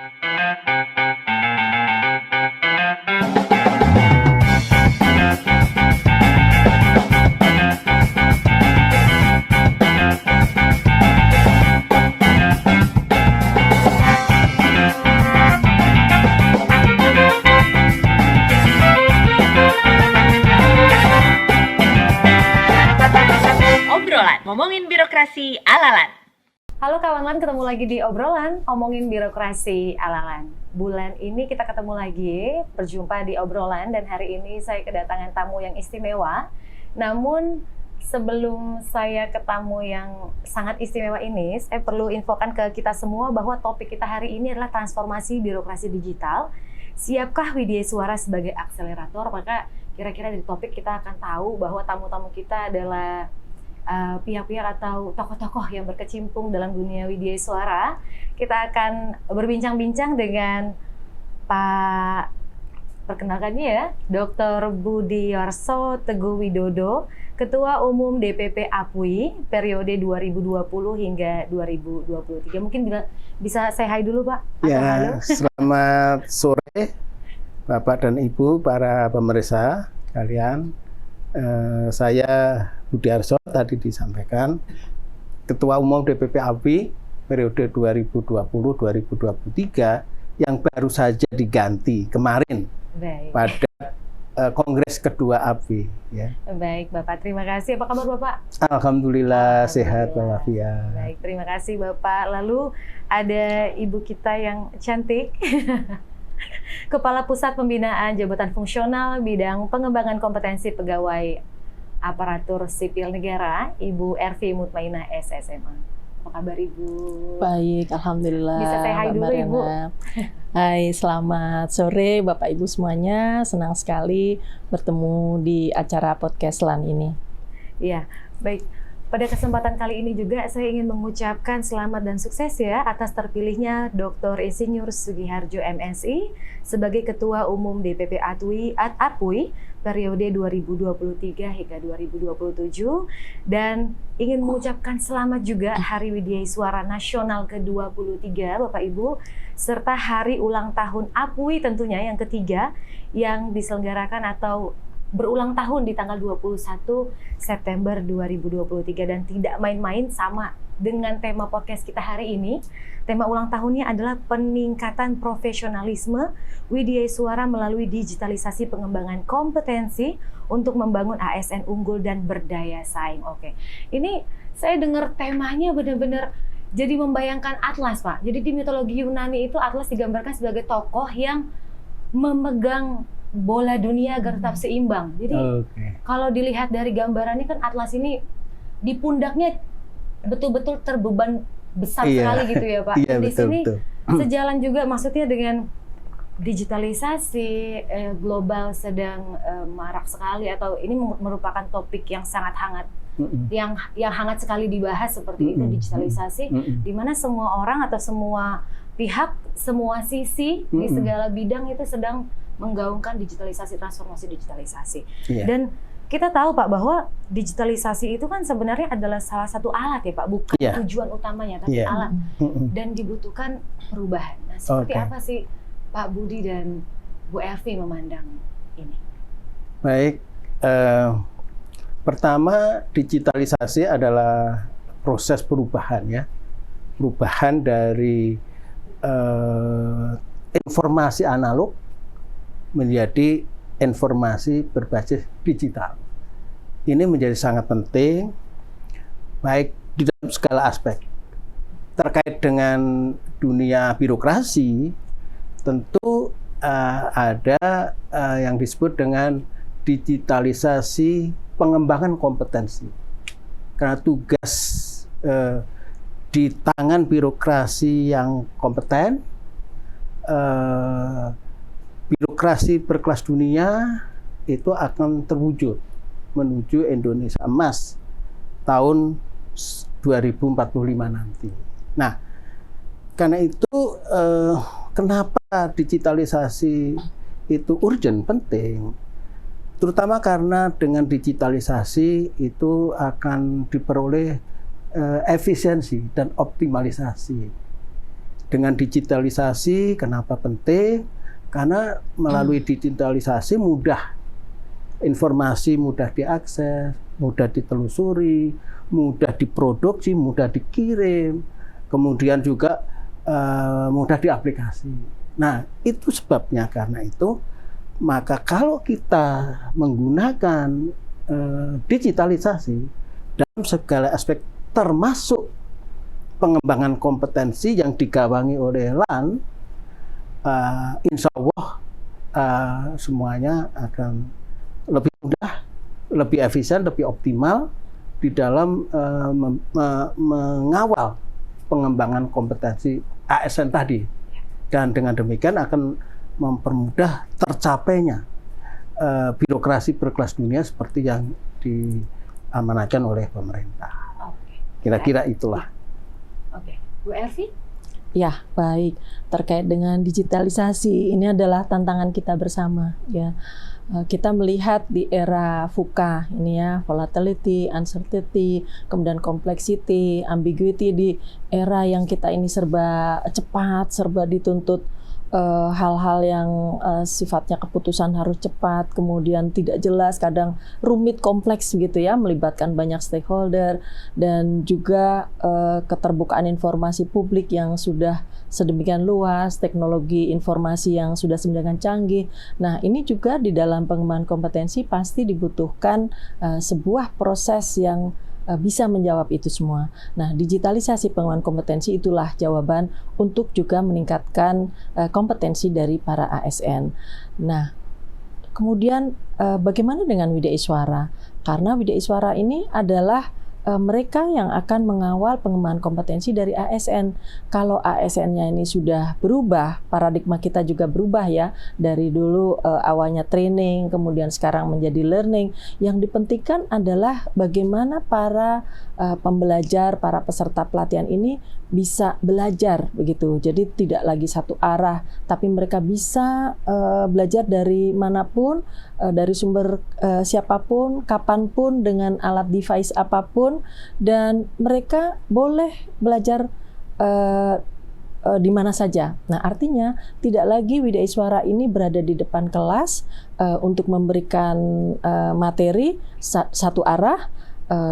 Obrolan ngomongin birokrasi ala-lan. Halo kawan-kawan, ketemu lagi di obrolan ngomongin birokrasi ala-lan. Bulan ini kita ketemu lagi, berjumpa di obrolan, dan hari ini saya kedatangan tamu yang istimewa. Namun sebelum saya ke tamu yang sangat istimewa ini, saya perlu infokan ke kita semua bahwa topik kita hari ini adalah transformasi birokrasi digital. Siapkah Widya Suara sebagai akselerator? Maka kira-kira dari topik kita akan tahu bahwa tamu-tamu kita adalah pihak-pihak atau tokoh-tokoh yang berkecimpung dalam dunia Widya Suara. Kita akan berbincang-bincang dengan Pak, perkenalkannya ya, Dr. Budiarso Teguh Widodo, Ketua Umum DPP APUI periode 2020 hingga 2023. Mungkin bisa say hi dulu Pak? Atau ya, halo? Selamat sore Bapak dan Ibu, para pemirsa kalian. Saya Budiarso, tadi disampaikan, Ketua Umum DPP APUI periode 2020-2023 yang baru saja diganti kemarin. Baik. Pada Kongres kedua APUI. Ya. Baik Bapak, terima kasih. Apa kabar Bapak? Alhamdulillah sehat walafiat. Baik, terima kasih Bapak. Lalu ada ibu kita yang cantik, Kepala Pusat Pembinaan Jabatan Fungsional Bidang Pengembangan Kompetensi Pegawai Aparatur Sipil Negara, Ibu Ervi Mutmainah SSMA. Apa kabar Ibu? Baik, alhamdulillah. Bisa say hi dulu Ibu. Hai, selamat sore Bapak Ibu semuanya. Senang sekali bertemu di acara podcast LAN ini. Iya, baik. Pada kesempatan kali ini juga saya ingin mengucapkan selamat dan sukses ya atas terpilihnya Dr. Insinyur Sugiharjo MSI sebagai Ketua Umum DPP APUI periode 2023 hingga 2027, dan ingin mengucapkan selamat juga Hari Widya Suara Nasional ke-23 Bapak Ibu, serta hari ulang tahun APUI tentunya yang ketiga yang diselenggarakan atau berulang tahun di tanggal 21 September 2023, dan tidak main-main sama dengan tema podcast kita hari ini. Tema ulang tahunnya adalah peningkatan profesionalisme Widya Suara melalui digitalisasi pengembangan kompetensi untuk membangun ASN unggul dan berdaya saing. Oke, ini saya dengar temanya benar-benar jadi membayangkan Atlas Pak. Jadi di mitologi Yunani itu Atlas digambarkan sebagai tokoh yang memegang bola dunia agar tetap seimbang. Jadi kalau dilihat dari gambarannya kan Atlas ini di pundaknya betul-betul terbeban besar sekali gitu ya Pak. Iya, di sini betul. sejalan juga maksudnya dengan digitalisasi global sedang marak sekali, atau ini merupakan topik yang sangat hangat, yang hangat sekali dibahas seperti itu, digitalisasi, di mana semua orang atau semua pihak, semua sisi di segala bidang itu sedang menggaungkan digitalisasi, transformasi digitalisasi. Dan kita tahu Pak bahwa digitalisasi itu kan sebenarnya adalah salah satu alat ya Pak, bukan tujuan utamanya, tapi alat. Dan dibutuhkan perubahan. Nah, seperti apa sih Pak Budi dan Bu Ervi memandang ini? Baik, pertama digitalisasi adalah proses perubahan ya, perubahan dari informasi analog menjadi informasi berbasis digital. Ini menjadi sangat penting, baik di dalam segala aspek. Terkait dengan dunia birokrasi, tentu ada yang disebut dengan digitalisasi pengembangan kompetensi. Karena tugas di tangan birokrasi yang kompeten, birokrasi berkelas dunia itu akan terwujud menuju Indonesia Emas tahun 2045 nanti. Nah, karena itu kenapa digitalisasi itu urgent, penting? Terutama karena dengan digitalisasi itu akan diperoleh efisiensi dan optimalisasi. dengan digitalisasi, kenapa penting? Karena melalui digitalisasi mudah, informasi mudah diakses, mudah ditelusuri, mudah diproduksi, mudah dikirim, kemudian juga mudah diaplikasi. Nah, itu sebabnya, karena itu maka kalau kita menggunakan digitalisasi dalam segala aspek, termasuk pengembangan kompetensi yang digawangi oleh LAN, insya Allah semuanya akan lebih mudah, lebih efisien, lebih optimal di dalam mengawal pengembangan kompetensi ASN tadi. Dan dengan demikian akan mempermudah tercapainya birokrasi berkelas dunia seperti yang diamanatkan oleh pemerintah. Kira-kira itulah. Oke, Bu Elvi? Ya, baik. Terkait dengan digitalisasi, ini adalah tantangan kita bersama, ya. Kita melihat di era VUCA ini ya, volatility, uncertainty, kemudian complexity, ambiguity, di era yang kita ini serba cepat, serba dituntut hal-hal yang sifatnya keputusan harus cepat, kemudian tidak jelas, kadang rumit, kompleks gitu ya, melibatkan banyak stakeholder, dan juga keterbukaan informasi publik yang sudah sedemikian luas, teknologi informasi yang sudah sedemikian canggih. Nah, ini juga di dalam pengembangan kompetensi pasti dibutuhkan sebuah proses yang bisa menjawab itu semua. Nah, digitalisasi pengembangan kompetensi itulah jawaban untuk juga meningkatkan kompetensi dari para ASN. Nah, kemudian bagaimana dengan Widya Iswara? Karena Widya Iswara ini adalah mereka yang akan mengawal pengembangan kompetensi dari ASN. Kalau ASN-nya ini sudah berubah, paradigma kita juga berubah ya, dari dulu awalnya training, kemudian sekarang menjadi learning. Yang dipentingkan adalah bagaimana para pembelajar, para peserta pelatihan ini bisa belajar begitu. Jadi tidak lagi satu arah, tapi mereka bisa belajar dari manapun, dari sumber siapapun, kapanpun, dengan alat device apapun, dan mereka boleh belajar di mana saja. Nah, artinya tidak lagi Widya Iswara ini berada di depan kelas untuk memberikan materi satu arah,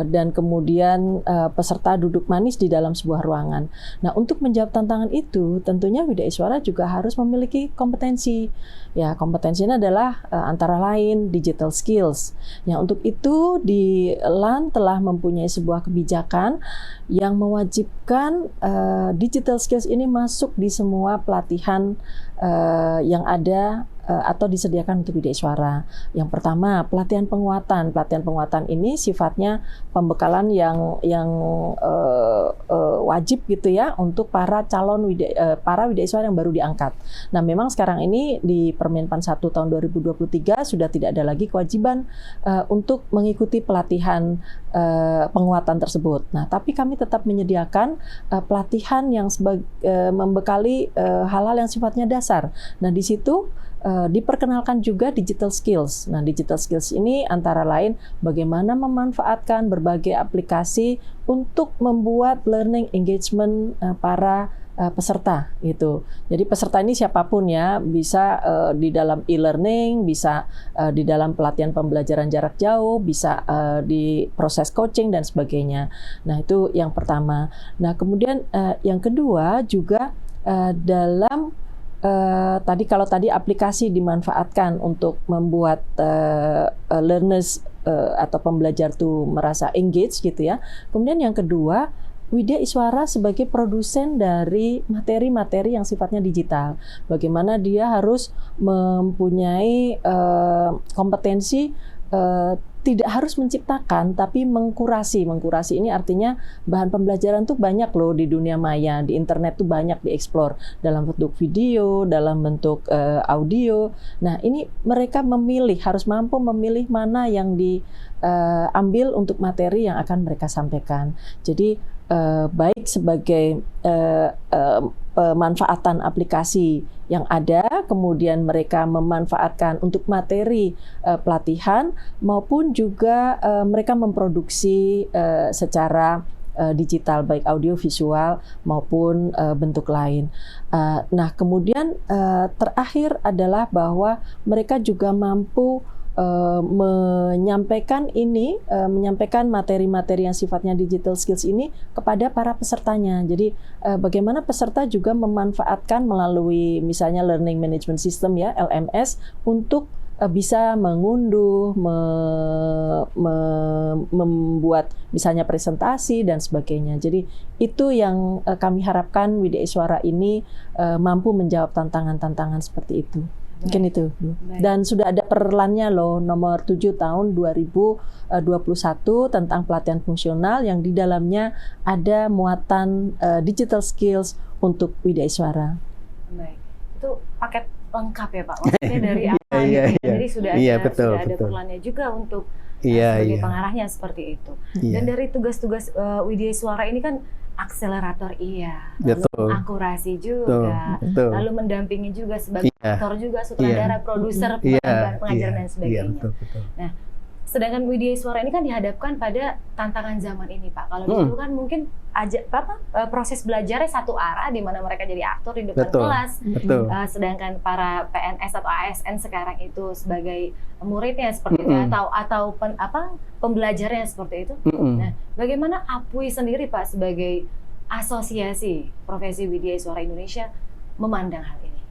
dan kemudian peserta duduk manis di dalam sebuah ruangan. Nah, untuk menjawab tantangan itu, tentunya Widya Iswara juga harus memiliki kompetensi. Ya, kompetensinya adalah antara lain digital skills. Ya, untuk itu di LAN telah mempunyai sebuah kebijakan yang mewajibkan digital skills ini masuk di semua pelatihan yang ada atau disediakan untuk Widya Iswara. Yang pertama, pelatihan penguatan. Pelatihan penguatan ini sifatnya pembekalan yang wajib gitu ya untuk para calon para Widya Iswara yang baru diangkat. Nah, memang sekarang ini di Permenpan 1 tahun 2023 sudah tidak ada lagi kewajiban untuk mengikuti pelatihan penguatan tersebut. Nah, tapi kami tetap menyediakan pelatihan yang membekali hal-hal yang sifatnya dasar. Nah, di situ diperkenalkan juga digital skills. Nah, digital skills ini antara lain bagaimana memanfaatkan berbagai aplikasi untuk membuat learning engagement para peserta gitu. Jadi peserta ini siapapun ya, bisa di dalam e-learning, bisa di dalam pelatihan pembelajaran jarak jauh, bisa di proses coaching dan sebagainya. Nah, itu yang pertama. Nah, kemudian yang kedua juga dalam kalau tadi aplikasi dimanfaatkan untuk membuat learners atau pembelajar tuh merasa engage gitu ya. Kemudian yang kedua, Widya Iswara sebagai produsen dari materi-materi yang sifatnya digital. Bagaimana dia harus mempunyai kompetensi tidak harus menciptakan, tapi mengkurasi. Mengkurasi ini artinya bahan pembelajaran tuh banyak loh di dunia maya, di internet tuh banyak dieksplor dalam bentuk video, dalam bentuk audio. Nah, ini mereka harus mampu memilih mana yang diambil untuk materi yang akan mereka sampaikan. Jadi baik sebagai pemanfaatan aplikasi yang ada, kemudian mereka memanfaatkan untuk materi pelatihan, maupun juga mereka memproduksi secara digital, baik audio, visual maupun bentuk lain. Nah, kemudian terakhir adalah bahwa mereka juga mampu menyampaikan materi-materi yang sifatnya digital skills ini kepada para pesertanya. Jadi bagaimana peserta juga memanfaatkan melalui misalnya learning management system ya, LMS, untuk bisa mengunduh, membuat misalnya presentasi dan sebagainya. Jadi itu yang kami harapkan WDI Suara ini mampu menjawab tantangan-tantangan seperti itu. Mungkin itu. Dan sudah ada perlannya loh, nomor 7 tahun 2021 tentang pelatihan fungsional yang di dalamnya ada muatan digital skills untuk WDI Suara. Baik. Itu paket lengkap ya Pak, maksudnya dari awal Iya. Jadi sudah ada perlannya juga untuk sebagai pengarahnya seperti itu. Dan dari tugas-tugas WDI Suara ini kan akselerator lalu akurasi juga, lalu mendampingi juga sebagai aktor juga, sutradara, produser, pengajar dan sebagainya. Nah, sedangkan WDI Suara ini kan dihadapkan pada tantangan zaman ini Pak. Kalau dulu kan mungkin proses belajarnya satu arah di mana mereka jadi aktor di depan kelas. Sedangkan para PNS atau ASN sekarang itu sebagai muridnya seperti itu atau pembelajarnya seperti itu. Nah, bagaimana APUI sendiri Pak sebagai asosiasi profesi WDI Suara Indonesia memandang hal ini?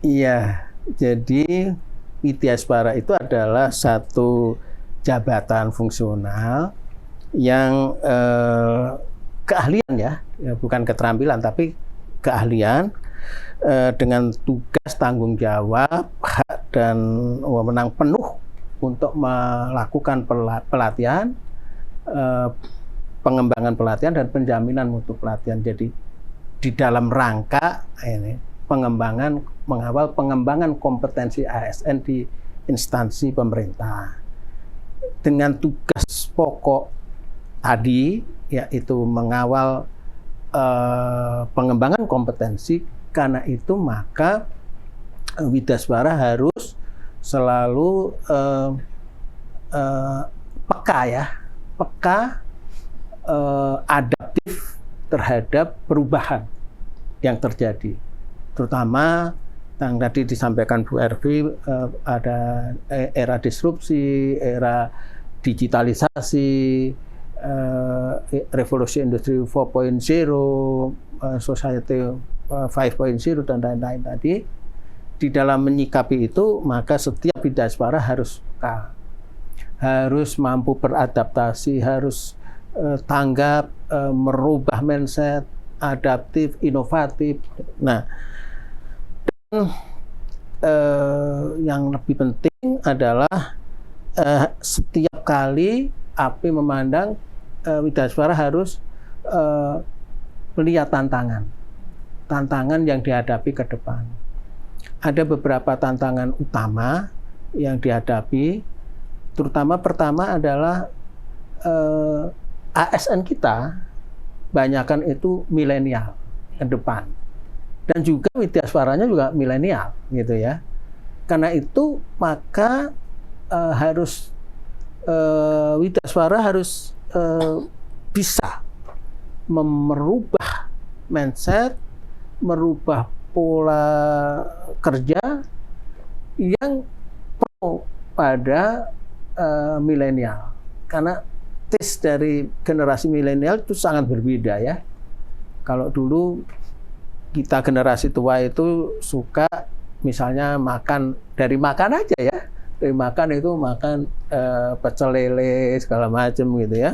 Iya, jadi WDI Suara itu adalah satu jabatan fungsional yang keahlian ya, bukan keterampilan tapi keahlian dengan tugas tanggung jawab, hak dan wewenang penuh untuk melakukan pelatihan, pengembangan pelatihan dan penjaminan mutu pelatihan. Jadi di dalam rangka ini mengawal pengembangan kompetensi ASN di instansi pemerintah dengan tugas pokok tadi, yaitu mengawal pengembangan kompetensi. Karena itu maka WDI Suara harus selalu peka, adaptif terhadap perubahan yang terjadi, terutama yang tadi disampaikan Bu Ervi, ada era disrupsi, era digitalisasi, revolusi industri 4.0, society 5.0 dan lain-lain tadi. Di dalam menyikapi itu, maka setiap WDI Suara harus mampu beradaptasi, harus tanggap, merubah mindset, adaptif, inovatif. Nah, dan yang lebih penting adalah setiap kali API memandang, WDI Suara harus melihat tantangan yang dihadapi ke depan. Ada beberapa tantangan utama yang dihadapi, terutama pertama adalah ASN kita banyakan itu milenial ke depan, dan juga WDI Suaranya juga milenial gitu ya. Karena itu maka WDI Suara harus bisa merubah mindset, merubah pola kerja yang pro pada milenial. Karena taste dari generasi milenial itu sangat berbeda ya. Kalau dulu kita generasi tua itu suka misalnya makan aja ya. Dari makan itu makan pecel lele segala macam gitu ya.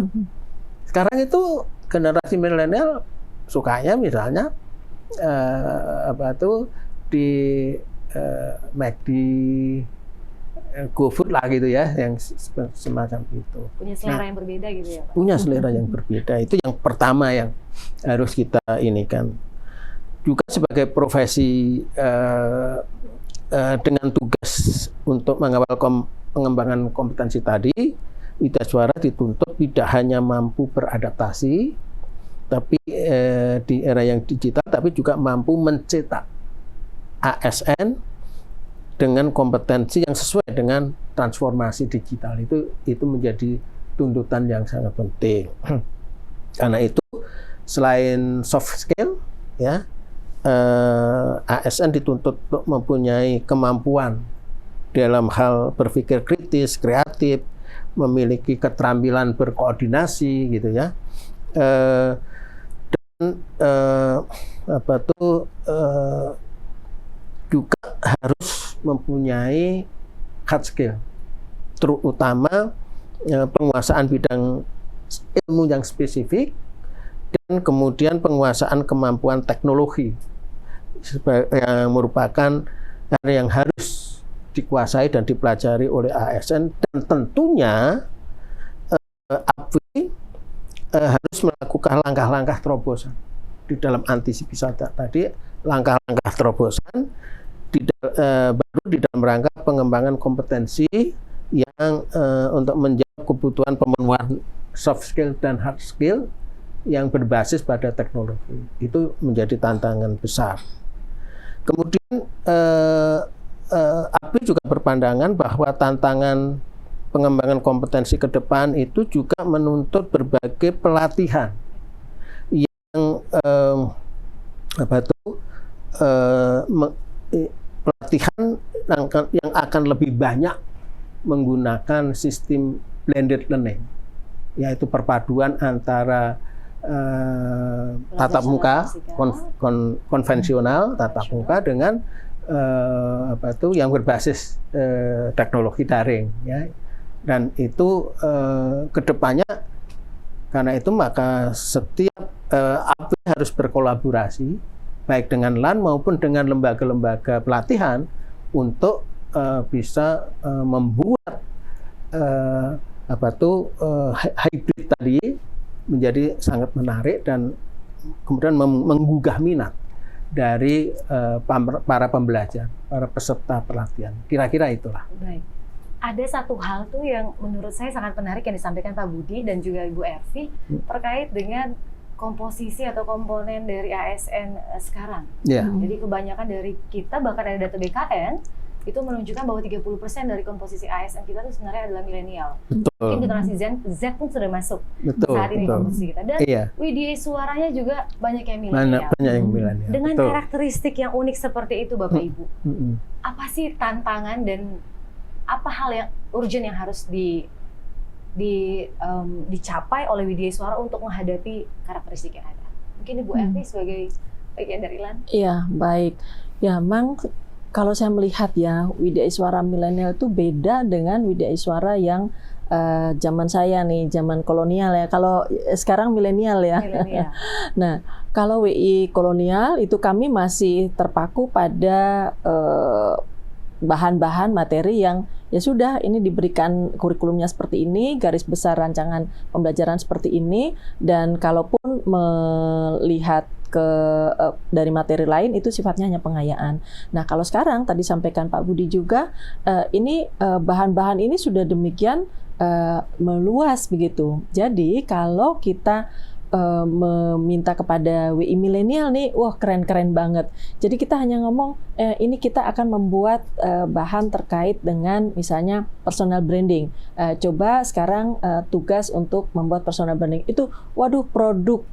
Sekarang itu generasi milenial sukanya misalnya di McD, GoFood lah gitu ya, yang semacam itu. Punya selera yang berbeda gitu ya Pak? Punya selera yang berbeda. Itu yang pertama yang harus kita inikan. Juga sebagai profesi dengan tugas untuk mengawal pengembangan kompetensi tadi, WDI Suara dituntut tidak hanya mampu beradaptasi tapi di era yang digital, tapi juga mampu mencetak ASN dengan kompetensi yang sesuai dengan transformasi digital. Itu menjadi tuntutan yang sangat penting. Karena itu selain soft skill, ya, ASN dituntut untuk mempunyai kemampuan dalam hal berpikir kritis, kreatif, memiliki keterampilan berkoordinasi, gitu ya, dan juga harus mempunyai hard skill, terutama penguasaan bidang ilmu yang spesifik, dan kemudian penguasaan kemampuan teknologi yang merupakan hal yang harus dikuasai dan dipelajari oleh ASN. Dan tentunya APWI harus melakukan langkah-langkah terobosan di dalam antisipasi tadi, langkah-langkah terobosan baru di dalam rangka pengembangan kompetensi yang untuk menjawab kebutuhan pemenuhan soft skill dan hard skill yang berbasis pada teknologi. Itu menjadi tantangan besar. Kemudian APWI juga berpandangan bahwa tantangan pengembangan kompetensi ke depan itu juga menuntut berbagai pelatihan yang pelatihan yang akan lebih banyak menggunakan sistem blended learning, yaitu perpaduan antara tatap muka konvensional, tatap muka dengan yang berbasis teknologi daring, ya. Dan itu kedepannya, karena itu maka setiap APWI harus berkolaborasi baik dengan LAN maupun dengan lembaga-lembaga pelatihan untuk bisa membuat hybrid tadi menjadi sangat menarik dan kemudian menggugah minat dari para pembelajar, para peserta pelatihan. Kira-kira itulah. Baik. Ada satu hal tuh yang menurut saya sangat menarik yang disampaikan Pak Budi dan juga Ibu Ervi terkait dengan komposisi atau komponen dari ASN sekarang. Yeah. Jadi kebanyakan dari kita, bahkan ada data BKN itu menunjukkan bahwa 30% dari komposisi ASN kita itu sebenarnya adalah milenial. Mungkin generasi Z pun sudah masuk saat ini komposisi kita. Dan WDI suaranya juga banyak yang milenial. Dengan karakteristik yang unik seperti itu, Bapak Ibu. Apa sih tantangan dan apa hal yang urgent yang harus dicapai oleh WDI Suara untuk menghadapi karakteristik yang ada? Mungkin Ibu Ervi sebagai bagian dari LAN. Iya, baik. Ya, Mang, kalau saya melihat ya, WDI Suara milenial itu beda dengan WDI Suara yang zaman saya nih, zaman kolonial ya. Kalau sekarang milenial ya. Nah, kalau WI kolonial itu kami masih terpaku pada bahan-bahan materi yang ya sudah ini diberikan kurikulumnya seperti ini, garis besar rancangan pembelajaran seperti ini, dan kalaupun melihat dari materi lain itu sifatnya hanya pengayaan. Nah, kalau sekarang tadi sampaikan Pak Budi juga ini bahan-bahan ini sudah demikian meluas begitu. Jadi kalau kita meminta kepada WI milenial nih, wah keren-keren banget. Jadi kita hanya ngomong ini kita akan membuat bahan terkait dengan misalnya personal branding. Coba sekarang tugas untuk membuat personal branding itu, waduh produk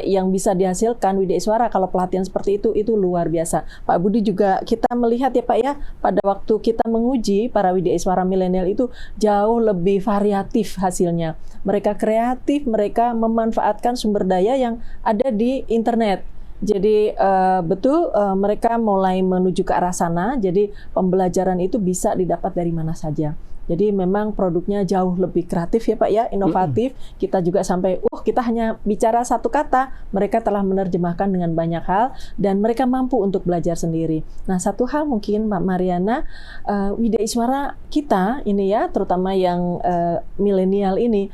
yang bisa dihasilkan WDI Suara kalau pelatihan seperti itu luar biasa. Pak Budi juga kita melihat ya Pak ya, pada waktu kita menguji para WDI Suara milenial itu jauh lebih variatif hasilnya. Mereka kreatif, mereka memanfaatkan sumber daya yang ada di internet. Jadi betul mereka mulai menuju ke arah sana. Jadi pembelajaran itu bisa didapat dari mana saja. Jadi memang produknya jauh lebih kreatif ya Pak ya, inovatif. Kita juga sampai, kita hanya bicara satu kata, mereka telah menerjemahkan dengan banyak hal dan mereka mampu untuk belajar sendiri. Nah, satu hal mungkin Mbak Mariana, WDI Suara kita ini ya, terutama yang milenial ini,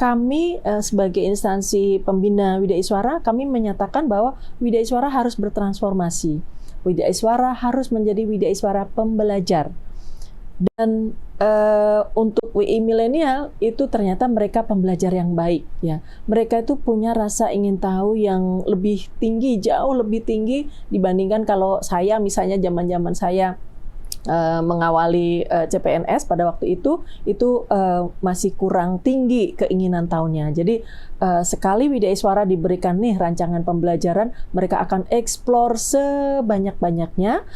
kami sebagai instansi pembina WDI Suara, kami menyatakan bahwa WDI Suara harus bertransformasi. WDI Suara harus menjadi WDI Suara pembelajar. Dan untuk WI milenial itu ternyata mereka pembelajar yang baik ya. Mereka itu punya rasa ingin tahu yang lebih tinggi, jauh lebih tinggi dibandingkan kalau saya misalnya zaman-zaman saya mengawali CPNS pada waktu itu masih kurang tinggi keinginan tahunnya. Jadi sekali Widaiswara diberikan nih rancangan pembelajaran, mereka akan eksplor sebanyak-banyaknya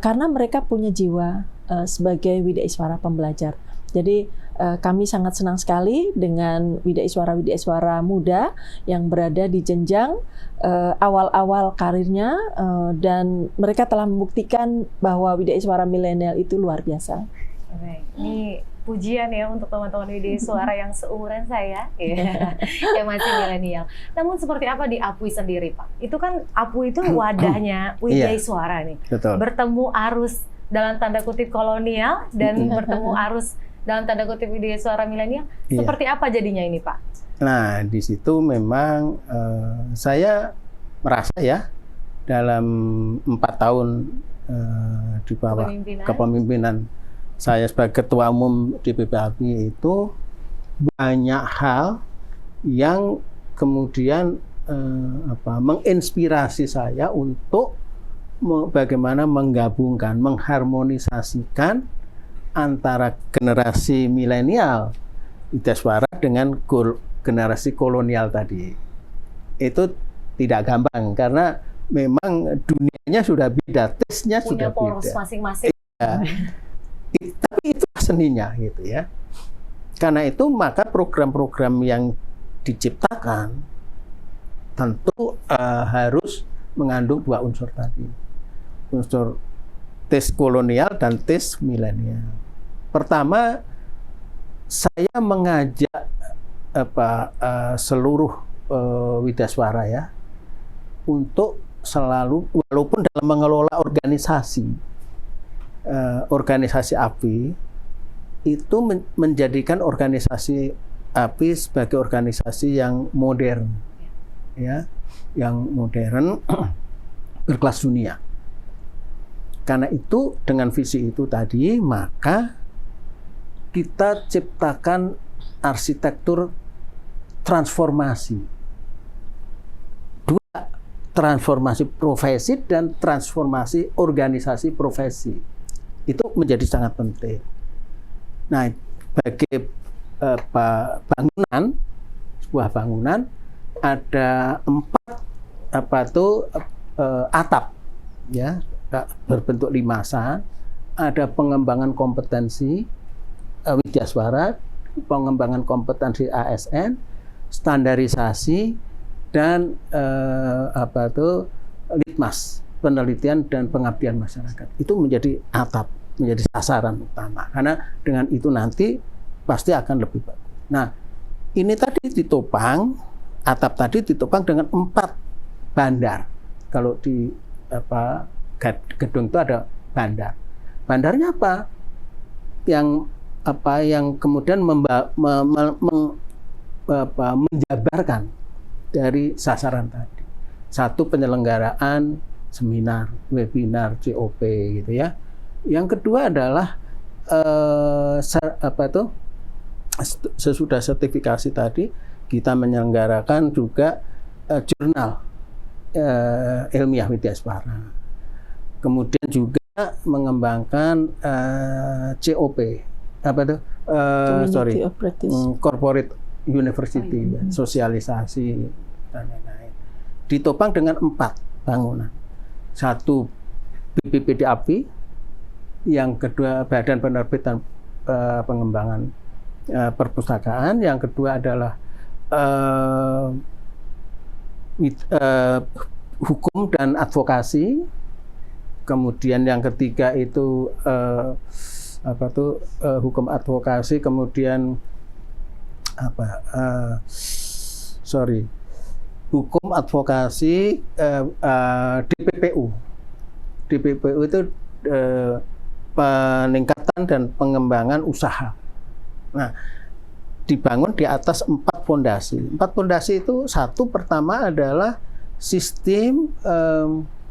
karena mereka punya jiwa sebagai Widaiswara pembelajar. Jadi kami sangat senang sekali dengan Widaiswara muda yang berada di jenjang awal-awal karirnya dan mereka telah membuktikan bahwa Widaiswara milenial itu luar biasa. Ini pujian ya untuk teman-teman Widaiswara yang seumuran saya, yang masih milenial. Namun seperti apa di APWI sendiri, Pak? Itu kan APWI itu wadahnya Widaiswara nih. Betul. Bertemu arus dalam tanda kutip kolonial dan bertemu arus dalam tanda kutip Widaiswara milenial. Seperti apa jadinya ini, Pak? Nah, di situ memang saya merasa ya dalam 4 tahun di bawah kepemimpinan saya sebagai Ketua Umum DPP APWI itu banyak hal yang kemudian menginspirasi saya untuk bagaimana menggabungkan, mengharmonisasikan antara generasi milenial Widaiswara dengan generasi kolonial tadi. Itu tidak gampang karena memang dunianya sudah beda, tesnya sudah beda. Punya poros masing-masing. Ya. Tapi itu seninya gitu ya. Karena itu maka program-program yang diciptakan tentu harus mengandung 2 unsur tadi. Unsur tes kolonial dan tes milenial. Pertama, saya mengajak seluruh Widaiswara ya untuk selalu, walaupun dalam mengelola organisasi APWI itu menjadikan organisasi APWI sebagai organisasi yang modern, ya, yang modern berkelas dunia. Karena itu dengan visi itu tadi, maka kita ciptakan arsitektur transformasi. 2, transformasi profesi dan transformasi organisasi profesi. Itu menjadi sangat penting. Nah, bagi sebuah bangunan ada 4 atap, ya, berbentuk limasan. Ada pengembangan kompetensi Widaiswara, pengembangan kompetensi ASN, standarisasi, dan litmas, penelitian dan pengabdian masyarakat. Itu menjadi atap, menjadi sasaran utama. Karena dengan itu nanti pasti akan lebih baik. Nah, ini tadi ditopang, atap tadi ditopang dengan 4 bandar. Kalau di gedung itu ada bandar. Bandarnya apa? Yang kemudian menjabarkan dari sasaran tadi. 1, penyelenggaraan seminar, webinar, COP gitu ya. Yang kedua adalah sesudah sertifikasi tadi kita menyelenggarakan juga jurnal ilmiah Widaiswara. Kemudian juga mengembangkan COP, corporate university, ya, sosialisasi dan lain-lain. Ditopang dengan 4 bangunan. 1 BPPD APWI, yang kedua Badan Penerbit dan Pengembangan Perpustakaan, yang kedua adalah hukum dan advokasi. Kemudian yang ketiga itu hukum advokasi, kemudian hukum advokasi DPPU. DPPU itu peningkatan dan pengembangan usaha. Nah, dibangun di atas 4 fondasi. 4 fondasi itu, 1 pertama adalah sistem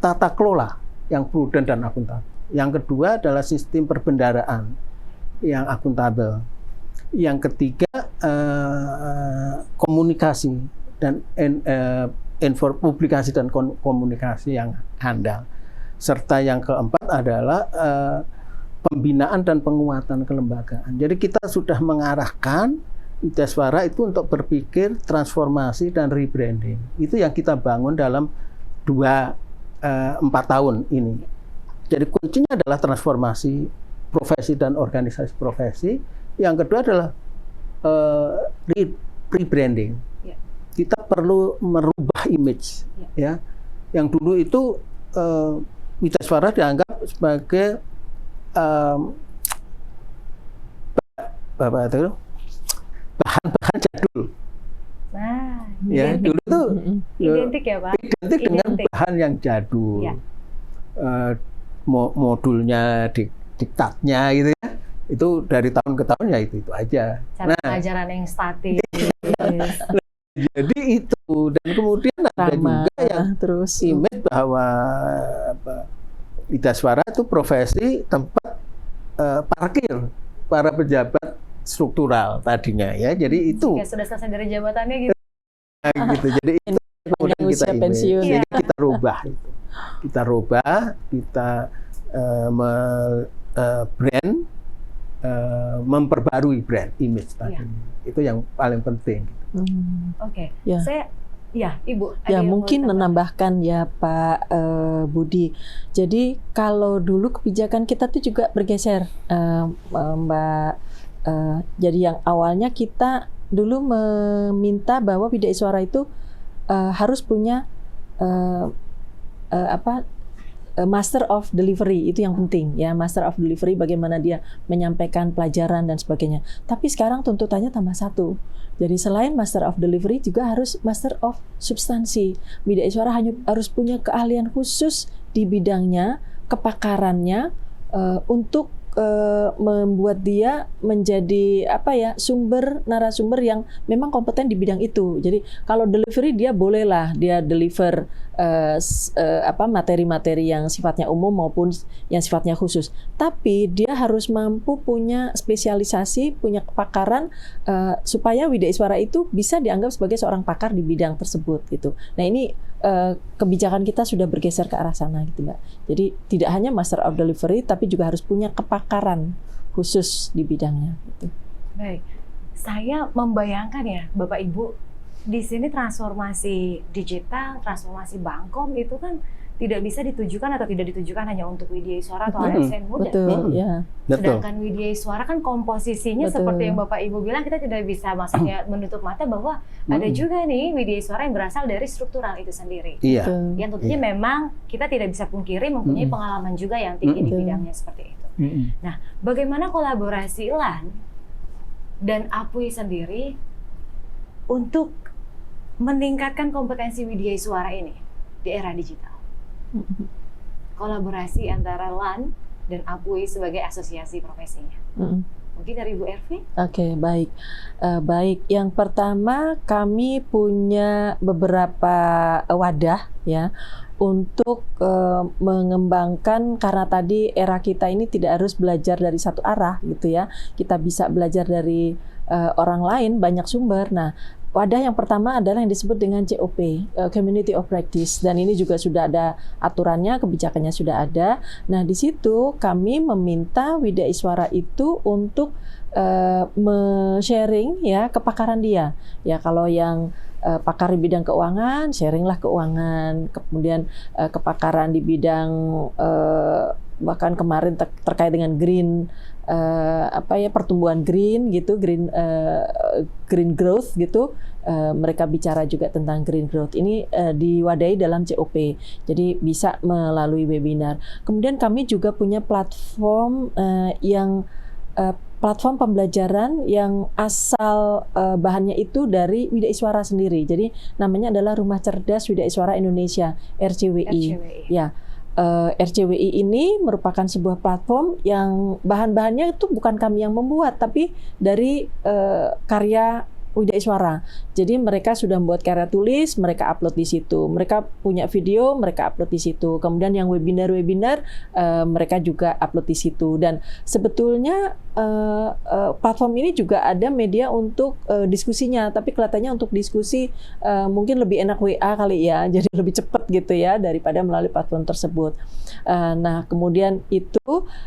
tata kelola yang prudent dan akuntabel. Yang kedua adalah sistem perbendaraan yang akuntabel. Yang ketiga komunikasi dan publikasi dan komunikasi yang handal. Serta yang keempat adalah pembinaan dan penguatan kelembagaan. Jadi kita sudah mengarahkan Widyaswara itu untuk berpikir transformasi dan rebranding. Itu yang kita bangun dalam 4 tahun ini. Jadi kuncinya adalah transformasi profesi dan organisasi profesi. Yang kedua adalah rebranding. Ya. Kita perlu merubah image. Ya. Yang dulu itu Widyaswara dianggap sebagai bahan-bahan jadul. Nah, ya, dulu tuh identik ya Pak? Identik dengan bahan yang jadul. Ya. Modulnya, diktatnya gitu ya. Itu dari tahun ke tahun ya itu aja. Cara pengajaran yang statis. Jadi itu, dan kemudian ada juga yang terus image bahwa Widyaswara itu profesi tempat parkir para pejabat struktural tadinya ya. Jadi itu ya, sudah selesai dari jabatannya gitu. Gitu. Jadi itu kemudian kita pensiun. Jadi kita rubah itu. Kita rubah, kita brand, memperbarui brand image tadi. Itu yang paling penting. Oke. Saya Ibu. Ya mungkin menambahkan ya Pak Budi. Jadi kalau dulu kebijakan kita tuh juga bergeser, Mbak. Jadi yang awalnya kita dulu meminta bahwa Widyaswara itu harus punya Master of Delivery, itu yang penting ya, Master of Delivery, bagaimana dia menyampaikan pelajaran dan sebagainya. Tapi sekarang tuntutannya tambah satu. Jadi selain Master of Delivery juga harus Master of Substansi. Widyaswara harus punya keahlian khusus di bidangnya, kepakarannya untuk membuat dia menjadi narasumber yang memang kompeten di bidang itu. Jadi kalau delivery dia bolehlah dia deliver materi-materi yang sifatnya umum maupun yang sifatnya khusus. Tapi dia harus mampu punya spesialisasi, punya kepakaran supaya Widyaswara itu bisa dianggap sebagai seorang pakar di bidang tersebut gitu. Nah ini kebijakan kita sudah bergeser ke arah sana gitu Mbak. Jadi tidak hanya Master of Delivery tapi juga harus punya kepakaran khusus di bidangnya gitu. Baik. Saya membayangkan ya Bapak Ibu, di sini transformasi digital, transformasi Bangkom itu kan tidak bisa ditujukan atau tidak ditujukan hanya untuk Widyaswara atau ASN muda. Betul, ya. Sedangkan Widyaswara kan komposisinya seperti yang Bapak Ibu bilang, kita tidak bisa maksudnya menutup mata bahwa ada juga nih Widyaswara yang berasal dari struktural itu sendiri. Iya. Yang tentunya memang kita tidak bisa pungkiri mempunyai pengalaman juga yang tinggi di bidangnya seperti itu. Nah, bagaimana kolaborasi LAN dan APUI sendiri untuk meningkatkan kompetensi Widyaswara ini di era digital? Kolaborasi antara LAN dan APUI sebagai asosiasi profesinya. Mungkin dari Bu Ervi? Oke, baik. Baik, yang pertama kami punya beberapa wadah ya untuk mengembangkan, karena tadi era kita ini tidak harus belajar dari satu arah gitu ya. Kita bisa belajar dari orang lain, banyak sumber. Nah, wadah yang pertama adalah yang disebut dengan COP, Community of Practice, dan ini juga sudah ada aturannya, kebijakannya sudah ada. Nah, di situ kami meminta Widyaswara itu untuk sharing ya kepakaran dia. Ya, kalau yang pakar di bidang keuangan, sharinglah keuangan, kemudian kepakaran di bidang bahkan kemarin terkait dengan green pertumbuhan green gitu, green growth gitu, mereka bicara juga tentang green growth ini diwadahi dalam COP, jadi bisa melalui webinar. Kemudian kami juga punya platform platform pembelajaran yang asal bahannya itu dari Widyaswara sendiri, jadi namanya adalah Rumah Cerdas Widyaswara Indonesia, RCWI. Ya. RCWI ini merupakan sebuah platform yang bahan-bahannya itu bukan kami yang membuat, tapi dari karya Widyaswara. Jadi mereka sudah membuat karya tulis, mereka upload di situ. Mereka punya video, mereka upload di situ. Kemudian yang webinar-webinar, mereka juga upload di situ. Dan sebetulnya platform ini juga ada media untuk diskusinya, tapi kelihatannya untuk diskusi mungkin lebih enak WA kali ya, jadi lebih cepat gitu ya daripada melalui platform tersebut. Nah, kemudian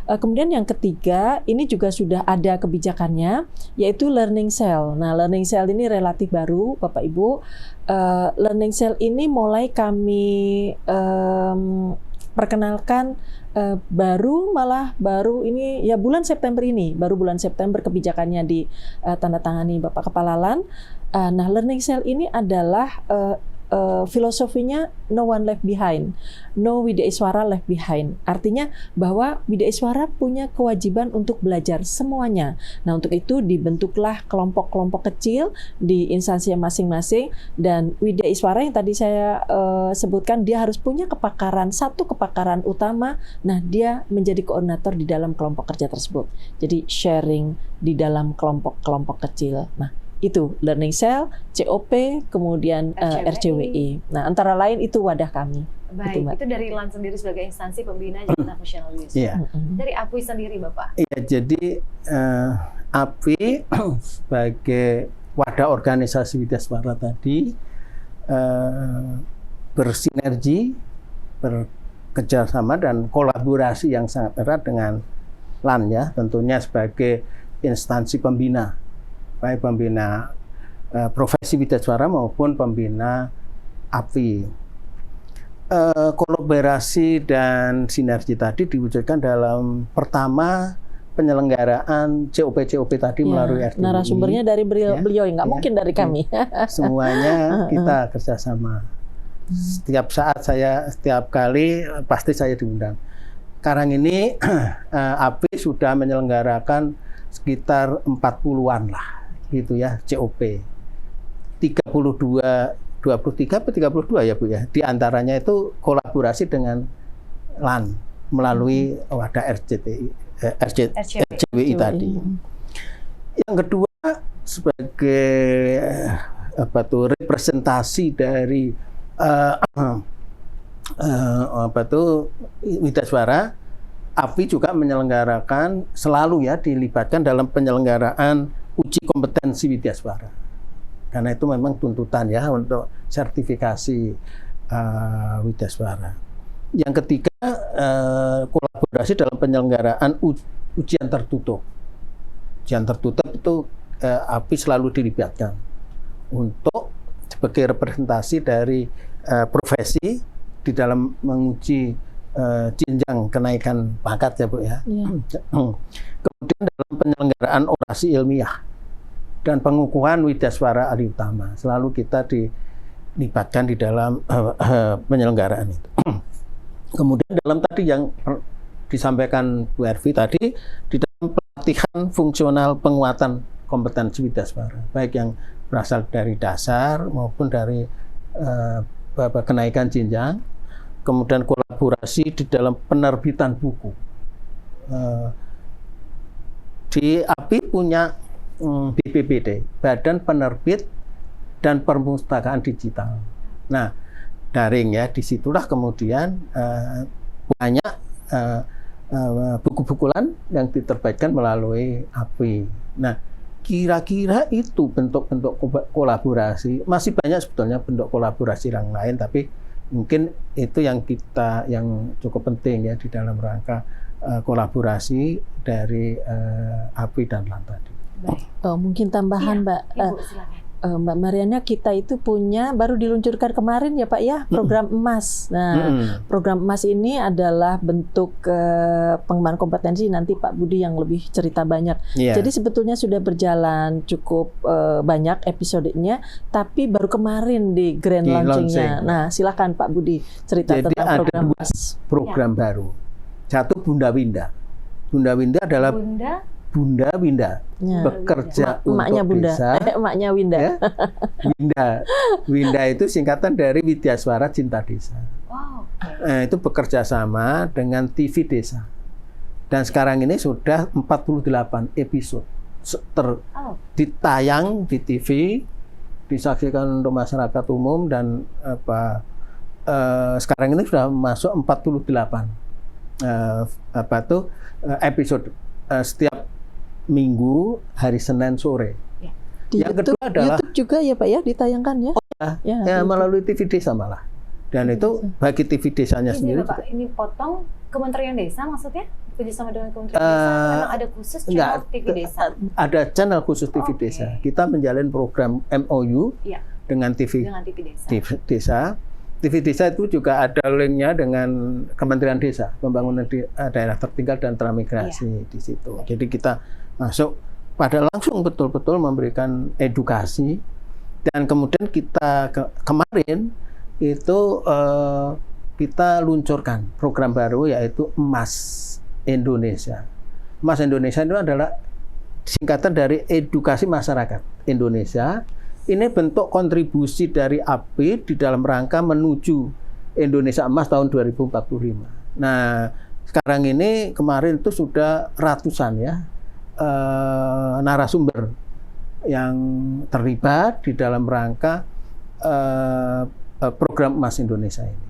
kemudian yang ketiga, ini juga sudah ada kebijakannya, yaitu learning cell. Nah, learning cell ini relatif baru, Bapak Ibu. Learning cell ini mulai kami perkenalkan baru ini ya bulan September ini, baru bulan September kebijakannya ditandatangani Bapak Kepala LAN. Nah, learning cell ini adalah filosofinya no one left behind, no Widya Iswara left behind. Artinya bahwa Widya Iswara punya kewajiban untuk belajar semuanya. Nah, untuk itu dibentuklah kelompok-kelompok kecil di instansi masing-masing, dan Widya Iswara yang tadi saya sebutkan, dia harus punya satu kepakaran utama. Nah, dia menjadi koordinator di dalam kelompok kerja tersebut. Jadi sharing di dalam kelompok-kelompok kecil. Nah, itu learning cell, COP, kemudian RCWI. Nah, antara lain itu wadah kami. Baik, itu dari LAN sendiri sebagai instansi pembina Jakarta Functional Leadership. Iya. Dari APWI sendiri, Bapak? Iya, jadi APWI sebagai wadah organisasi Widya Iswara tadi bersinergi, bekerjasama dan kolaborasi yang sangat erat dengan LAN, ya, tentunya sebagai instansi pembina, baik pembina profesi Widya Iswara maupun pembina APWI. Kolaborasi dan sinergi tadi diwujudkan dalam pertama penyelenggaraan COP tadi melalui RCWI. Narasumbernya dari beliau, nggak mungkin dari kami. Semuanya kita kerjasama. Setiap kali pasti saya diundang. Sekarang ini APWI sudah menyelenggarakan sekitar 40-an lah, gitu ya, COP. 23 atau 32 ya Bu ya. Di antaranya itu kolaborasi dengan LAN melalui wadah RCWI tadi. Yang kedua, sebagai representasi dari Widya Iswara, APWI juga menyelenggarakan, selalu ya dilibatkan dalam penyelenggaraan uji kompetensi Widya Iswara. Karena itu memang tuntutan ya untuk sertifikasi Widya Iswara. Yang ketiga, kolaborasi dalam penyelenggaraan ujian tertutup. Ujian tertutup itu APWI selalu dilibatkan untuk sebagai representasi dari profesi di dalam menguji jenjang kenaikan pangkat ya Bu ya. Kemudian dalam penyelenggaraan orasi ilmiah dan pengukuhan Widya Iswara ahli utama, selalu kita dilibatkan di dalam penyelenggaraan itu. Kemudian dalam tadi yang disampaikan Bu Ervi tadi, di dalam pelatihan fungsional penguatan kompetensi Widya Iswara, baik yang berasal dari dasar maupun dari kenaikan jenjang. Kemudian kolaborasi di dalam penerbitan buku. Di APWI punya BPPD, Badan Penerbit dan Perpustakaan Digital. Nah, daring ya, disitulah kemudian banyak buku-buku LAN yang diterbitkan melalui APWI. Nah, kira-kira itu bentuk-bentuk kolaborasi. Masih banyak sebetulnya bentuk kolaborasi yang lain, tapi mungkin itu yang cukup penting ya di dalam rangka kolaborasi dari APWI dan LAN tadi. Mungkin tambahan, Mbak. Ibu, silakan. Mbak Mariana, kita itu punya baru diluncurkan kemarin ya Pak ya, program emas. Nah, program emas ini adalah bentuk pengembangan kompetensi, nanti Pak Budi yang lebih cerita banyak. Jadi sebetulnya sudah berjalan cukup banyak episodenya, tapi baru kemarin di grand launching-nya. Nah, silakan Pak Budi cerita tentang program emas. Program baru. Satu Bunda Winda. Bunda Winda adalah Bunda Winda, bekerja emaknya untuk Bunda. desa. Emaknya Winda. Ya? Winda itu singkatan dari Widya Iswara Cinta Desa. Wow. Itu bekerja sama dengan TV Desa. Dan sekarang ini sudah 48 episode ditayang di TV, disaksikan untuk masyarakat umum, dan sekarang ini sudah masuk 48 episode setiap minggu hari Senin sore. Di yang kedua adalah YouTube juga ya Pak ya ditayangkan ya? Ya melalui TV Desa malah. Dan itu bagi TV Desanya ini sendiri. Bapak, ini potong Kementerian Desa maksudnya? Kerjasama dengan Kementerian Desa? Memang ada khusus channel TV Desa? Ada channel khusus TV Desa. Kita menjalin program MOU Iya. dengan TV Desa. Desa. TV Desa itu juga ada linknya dengan Kementerian Desa, Pembangunan Daerah Tertinggal dan Transmigrasi di situ. Jadi kita masuk pada langsung betul-betul memberikan edukasi, dan kemudian kita kemarin itu kita luncurkan program baru yaitu Emas Indonesia. Emas Indonesia itu adalah singkatan dari Edukasi Masyarakat Indonesia. Ini bentuk kontribusi dari API di dalam rangka menuju Indonesia Emas tahun 2045. Nah, sekarang ini kemarin itu sudah ratusan ya narasumber yang terlibat di dalam rangka program Emas Indonesia ini.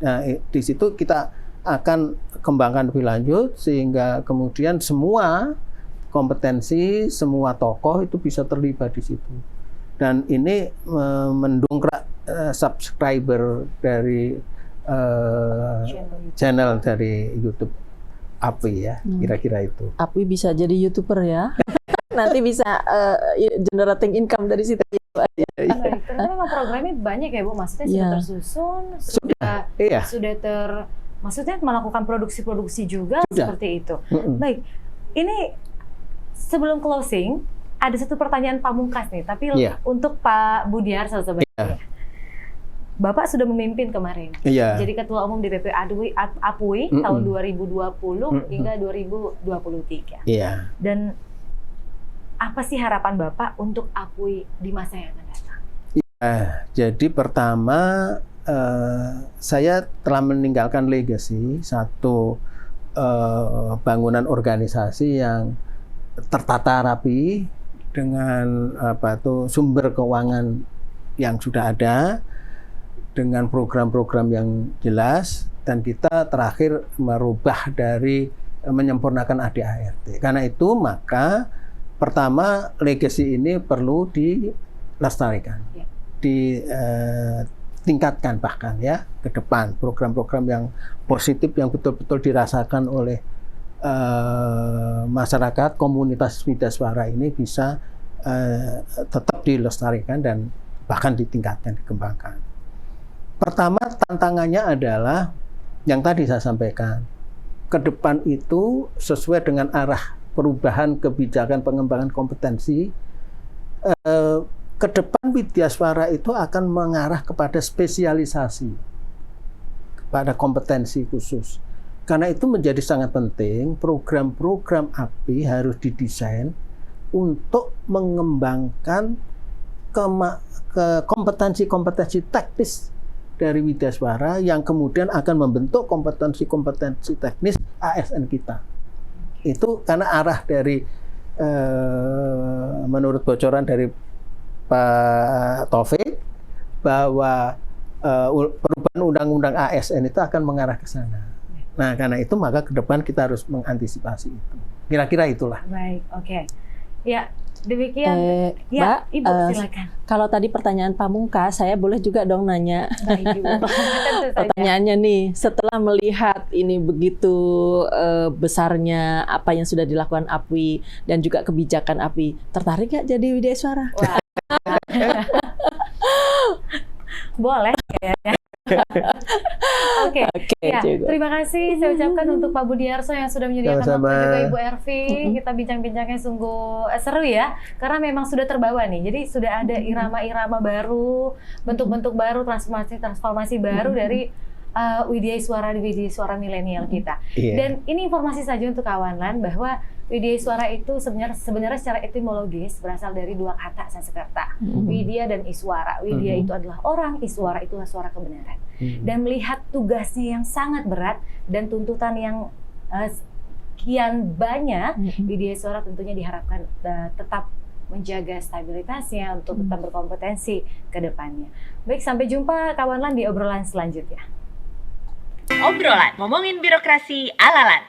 Nah, di situ kita akan kembangkan lebih lanjut sehingga kemudian semua kompetensi, semua tokoh itu bisa terlibat di situ. Dan ini mendongkrak subscriber dari channel dari YouTube API ya, kira-kira itu. API bisa jadi YouTuber ya. Nanti bisa generating income dari situ. Baik, ternyata memang programnya banyak ya Bu, maksudnya sudah tersusun, maksudnya melakukan produksi-produksi juga seperti itu. Baik, ini sebelum closing, ada satu pertanyaan pamungkas nih, tapi untuk Pak Budiarso sebenarnya. Bapak sudah memimpin kemarin, jadi Ketua Umum DPP APUI tahun 2020 hingga 2023. Dan apa sih harapan Bapak untuk APUI di masa yang akan datang? Jadi pertama, saya telah meninggalkan legacy satu bangunan organisasi yang tertata rapi dengan sumber keuangan yang sudah ada, dengan program-program yang jelas, dan kita terakhir merubah dari menyempurnakan ADART. Karena itu maka pertama legacy ini perlu dilestarikan, ditingkatkan bahkan ya ke depan, program-program yang positif yang betul-betul dirasakan oleh masyarakat, komunitas Widyaswara ini bisa tetap dilestarikan dan bahkan ditingkatkan, dikembangkan. Pertama tantangannya adalah yang tadi saya sampaikan, ke depan itu sesuai dengan arah perubahan kebijakan pengembangan kompetensi, ke depan Widyaswara itu akan mengarah kepada spesialisasi, kepada kompetensi khusus. Karena itu menjadi sangat penting, program-program API harus didesain untuk mengembangkan kompetensi-kompetensi teknis dari Widyaswara yang kemudian akan membentuk kompetensi-kompetensi teknis ASN kita. Itu karena arah dari menurut bocoran dari Pak Taufik bahwa perubahan undang-undang ASN itu akan mengarah ke sana. Nah, karena itu maka ke depan kita harus mengantisipasi itu. Kira-kira itulah. Baik, oke. Ya, demikian. Mbak, Ibu silakan. Kalau tadi pertanyaan pamungkas, saya boleh juga dong nanya. Baik, Ibu. Pertanyaannya nih, setelah melihat ini begitu besarnya apa yang sudah dilakukan API dan juga kebijakan API, tertarik nggak jadi Widyaswara? Boleh kayaknya. Oke. Ya, terima kasih saya ucapkan untuk Pak Budiarso yang sudah menyediakan waktu, juga Ibu Ervi. Kita bincang-bincangnya sungguh seru ya, karena memang sudah terbawa nih. Jadi sudah ada irama-irama baru, bentuk-bentuk baru, transformasi baru dari Widyaswara milenial kita. Dan ini informasi saja untuk kawan LAN bahwa Widyaswara itu sebenarnya secara etimologis berasal dari dua kata Sanskerta, Widya dan Iswara. Widya itu adalah orang, Iswara itu adalah suara kebenaran. Dan melihat tugasnya yang sangat berat dan tuntutan yang kian banyak, Widyaswara tentunya diharapkan tetap menjaga stabilitasnya untuk tetap berkompetensi ke depannya. Baik, sampai jumpa kawan LAN di obrolan selanjutnya. Obrolan ngomongin birokrasi ala LAN.